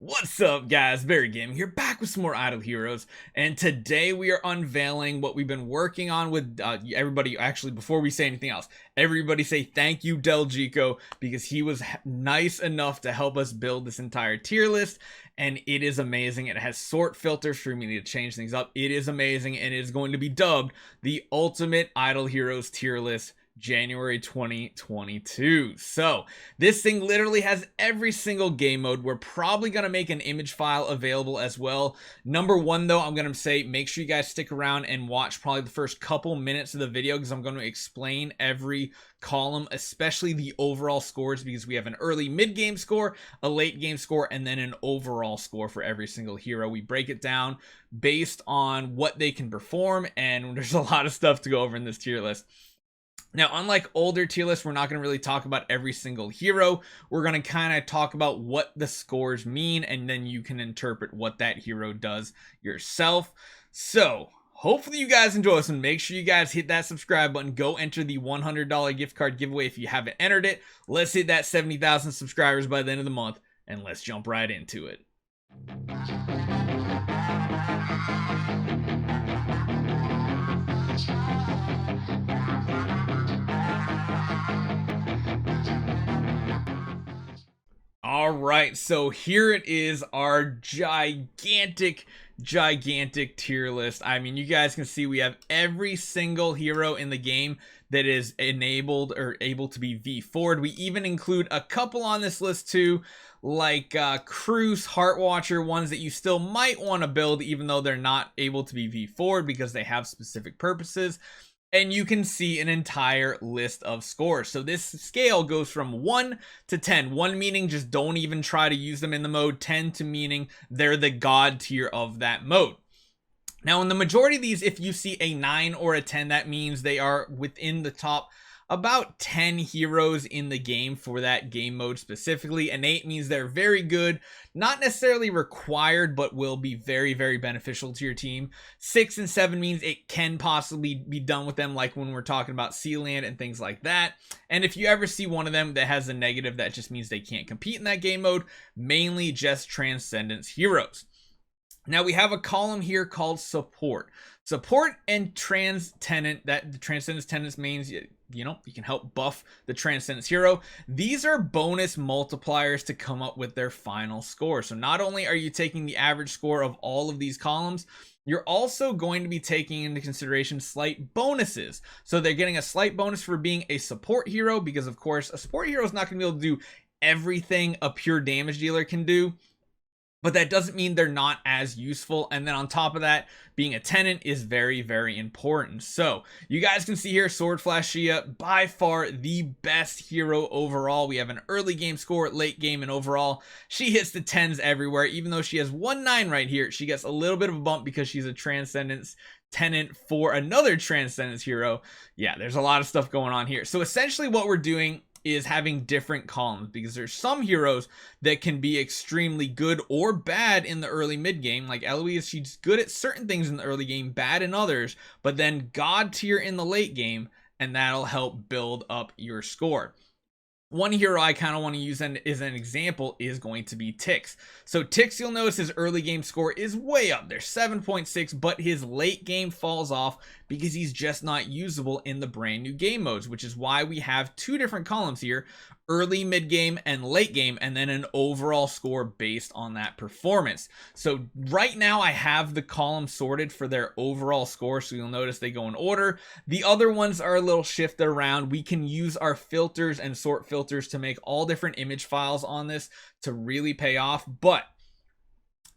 What's up, guys? Barry Gaming here, back with some more Idle Heroes, and today we are unveiling what we've been working on with everybody. Actually, before we say anything else, everybody say thank you, Del Gico, because he was nice enough to help us build this entire tier list, and it is amazing. It has sort filters for me to change things up. It is amazing, and it is going to be dubbed the Ultimate Idle Heroes tier list January 2022. So this thing literally has every single game mode. We're probably going to make an image file available as well. Number one, though, I'm going to say make sure you guys stick around and watch probably the first couple minutes of the video, because I'm going to explain every column, especially the overall scores, because we have an early mid-game score, a late game score, and then an overall score for every single hero. We break it down based on what they can perform, and there's a lot of stuff to go over in this tier list. Now, unlike older tier lists, we're not going to really talk about every single hero. We're going to kind of talk about what the scores mean, and then you can interpret what that hero does yourself. So, hopefully you guys enjoy this, and make sure you guys hit that subscribe button. Go enter the $100 gift card giveaway if you haven't entered it. Let's hit that 70,000 subscribers by the end of the month, and let's jump right into it. Alright, so here it is, our gigantic tier list. I mean, you guys can see we have every single hero in the game that is enabled or able to be V4'd. We even include a couple on this list too, like Cruz, Heartwatcher, ones that you still might want to build even though they're not able to be V4'd because they have specific purposes. And you can see an entire list of scores. So this scale goes from 1 to 10. 1 meaning just don't even try to use them in the mode. 10 to meaning they're the god tier of that mode. Now, in the majority of these, if you see a 9 or a 10, that means they are within the top about 10 heroes in the game for that game mode specifically. An 8 means they're very good, not necessarily required, but will be very, very beneficial to your team. 6 and 7 means it can possibly be done with them, like when we're talking about Sealand and things like that. And if you ever see one of them that has a negative, that just means they can't compete in that game mode, mainly just Transcendence heroes. Now we have a column here called support. Support and Transcendent, that the Transcendence tenants means you know, you can help buff the Transcendence hero. These are bonus multipliers to come up with their final score. So not only are you taking the average score of all of these columns, you're also going to be taking into consideration slight bonuses. So they're getting a slight bonus for being a support hero, because of course a support hero is not going to be able to do everything a pure damage dealer can do. But that doesn't mean they're not as useful. And then on top of that, being a tenant is very, very important. So you guys can see here, Sword Flash Shia, by far the best hero overall. We have an early game score, late game, and overall, she hits the 10s everywhere. Even though she has 1-9 right here, she gets a little bit of a bump because she's a Transcendence tenant for another Transcendence hero. Yeah, there's a lot of stuff going on here. So essentially what we're doing is having different columns, because there's some heroes that can be extremely good or bad in the early mid game. Like Eloise, she's good at certain things in the early game, bad in others, but then god tier in the late game, and that'll help build up your score. One hero I kind of want to use as an example is going to be Tix. So Tix, you'll notice his early game score is way up there, 7.6, but his late game falls off because he's just not usable in the brand new game modes, which is why we have two different columns here, early, mid game, and late game, and then an overall score based on that performance. So right now I have the column sorted for their overall score, so you'll notice they go in order. The other ones are a little shifted around. We can use our filters and sort filters to make all different image files on this to really pay off, but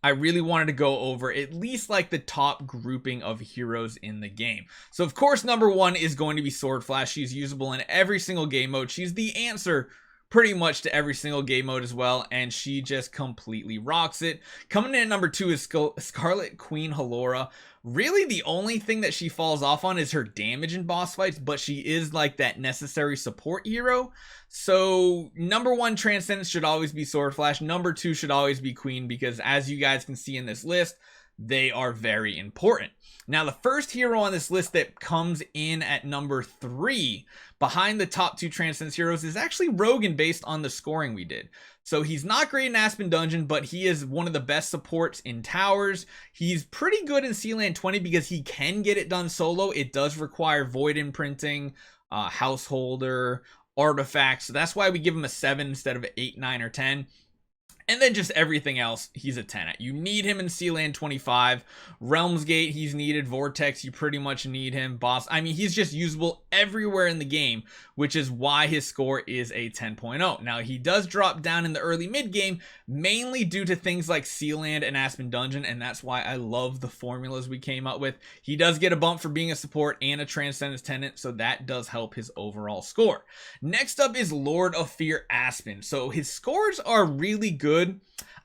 I really wanted to go over at least like the top grouping of heroes in the game. So of course, number one is going to be Sword Flash. She's usable in every single game mode. She's the answer pretty much to every single game mode as well, and she just completely rocks it. Coming in at number two is Scarlet Queen Halora. Really the only thing that she falls off on is her damage in boss fights, but she is like that necessary support hero. So number one Transcendence should always be Sword Flash. Number two should always be Queen, because as you guys can see in this list, they are very important. Now, the first hero on this list that comes in at number 3 behind the top 2 Transcendence heroes is actually Rogan, based on the scoring we did. So he's not great in Aspen Dungeon, but he is one of the best supports in towers. He's pretty good in Sealand 20 because he can get it done solo. It does require Void Imprinting, Householder, Artifacts. So that's why we give him a 7 instead of an 8, 9, or 10. And then just everything else, he's a 10 at. You need him in Sealand 25. Realms Gate, he's needed. Vortex, you pretty much need him. Boss, I mean, he's just usable everywhere in the game, which is why his score is a 10.0. Now, he does drop down in the early mid game, mainly due to things like Sealand and Aspen Dungeon, and that's why I love the formulas we came up with. He does get a bump for being a support and a Transcendence Tenant, so that does help his overall score. Next up is Lord of Fear Aspen. So his scores are really good.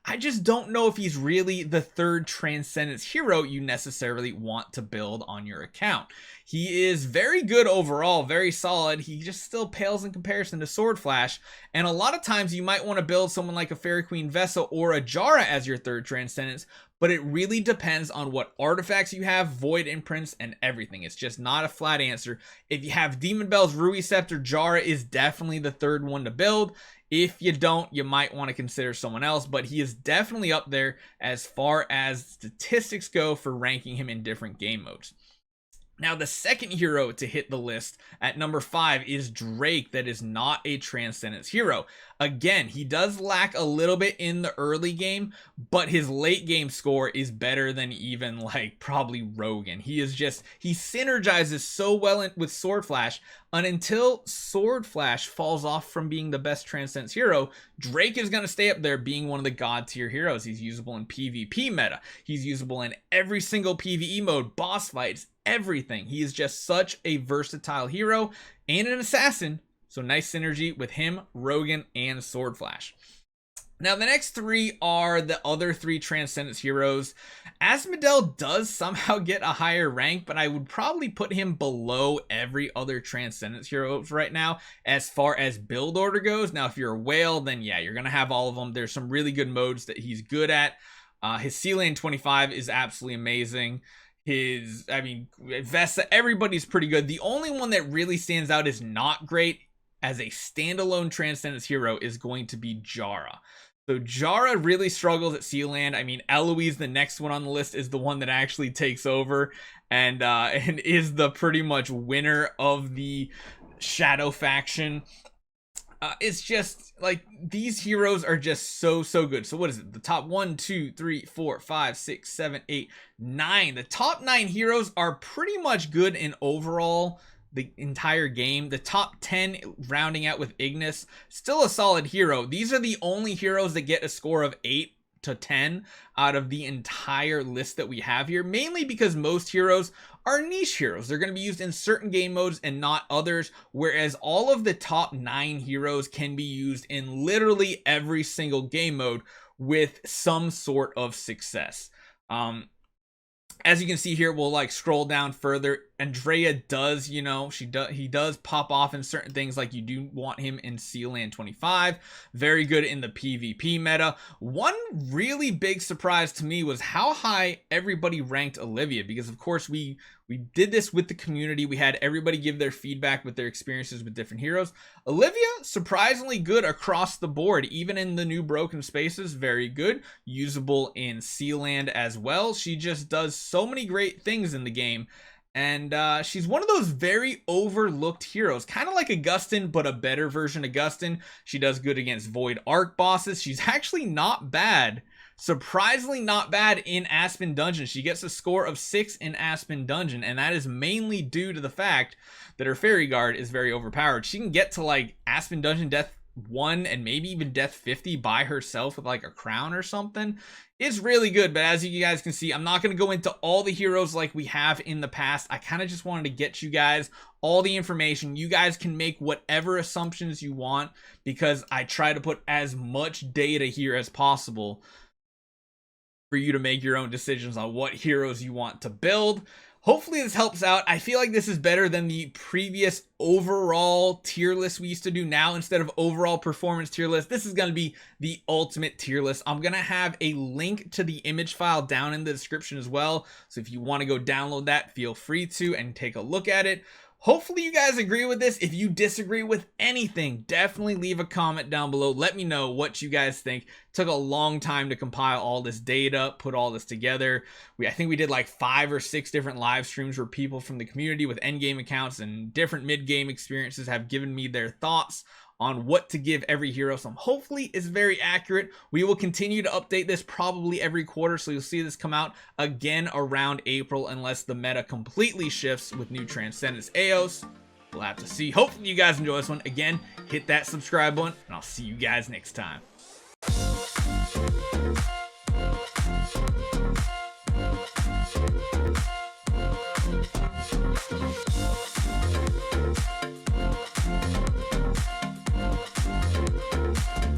I just don't know if he's really the third Transcendence hero you necessarily want to build on your account. He is very good overall, very solid. He just still pales in comparison to Sword Flash. And a lot of times you might want to build someone like a Fairy Queen Vessa or a Jara as your third Transcendence, but it really depends on what artifacts you have, Void Imprints, and everything. It's just not a flat answer. If you have Demon Bells, Rui Scepter, Jara is definitely the third one to build. If you don't, you might want to consider someone else, but he is definitely up there as far as statistics go for ranking him in different game modes. Now, the second hero to hit the list at number 5 is Drake, that is not a Transcendence hero. Again, he does lack a little bit in the early game, but his late game score is better than even like probably Rogan. He synergizes so well with Sword Flash, and until Sword Flash falls off from being the best Transcendence hero, Drake is going to stay up there being one of the god tier heroes. He's usable in PvP meta. He's usable in every single PvE mode, boss fights, everything. He is just such a versatile hero and an assassin. So nice synergy with him, Rogan, and Sword Flash. Now, the next 3 are the other 3 Transcendence heroes. Asmodel does somehow get a higher rank, but I would probably put him below every other Transcendence hero right now as far as build order goes. Now, if you're a whale, then yeah, you're going to have all of them. There's some really good modes that he's good at. His Sealand 25 is absolutely amazing. Vessa, everybody's pretty good. The only one that really stands out is not great as a standalone Transcendence hero is going to be Jara. So Jara really struggles at Sealand. I mean, Eloise, the next one on the list, is the one that actually takes over and is the pretty much winner of the Shadow faction. It's just like these heroes are just so good. So what is it? The top 1, 2, 3, 4, 5, 6, 7, 8, 9. The top 9 heroes are pretty much good in overall the entire game. The top 10 rounding out with Ignis, still a solid hero. These are the only heroes that get a score of 8 to 10 out of the entire list that we have here, mainly because most heroes are niche heroes. They're going to be used in certain game modes and not others, whereas all of the top 9 heroes can be used in literally every single game mode with some sort of success. As you can see here, we'll like scroll down further. Andrea does, he does pop off in certain things, like you do want him in Sealand 25. Very good in the PvP meta. One really big surprise to me was how high everybody ranked Olivia, because of course we did this with the community. We had everybody give their feedback with their experiences with different heroes. Olivia, surprisingly good across the board, even in the new broken spaces. Very good, usable in Sealand as well. She just does so many great things in the game. And she's one of those very overlooked heroes, kind of like Augustin, but a better version of Augustin. She does good against Void Arc bosses. She's actually not bad, surprisingly not bad in Aspen Dungeon. She gets a score of 6 in Aspen Dungeon, and that is mainly due to the fact that her Fairy Guard is very overpowered. She can get to like Aspen Dungeon Death 1 and maybe even Death 50 by herself with like a crown or something. It's really good, but as you guys can see, I'm not going to go into all the heroes like we have in the past. I kind of just wanted to get you guys all the information. You guys can make whatever assumptions you want, because I try to put as much data here as possible for you to make your own decisions on what heroes you want to build. hopefully this helps out. I feel like this is better than the previous overall tier list we used to do. Now, instead of overall performance tier list, this is going to be the ultimate tier list. I'm going to have a link to the image file down in the description as well. So if you want to go download that, feel free to and take a look at it. Hopefully you guys agree with this. If you disagree with anything, definitely leave a comment down below. Let me know what you guys think. It took a long time to compile all this data, put all this together. I think we did like 5 or 6 different live streams where people from the community with endgame accounts and different mid-game experiences have given me their thoughts on what to give every hero. So hopefully it's very accurate. We will continue to update this probably every quarter, so you'll see this come out again around April unless the meta completely shifts with new Transcendence AOs. We'll have to see. Hopefully you guys enjoy this one. Again, hit that subscribe button and I'll see you guys next time.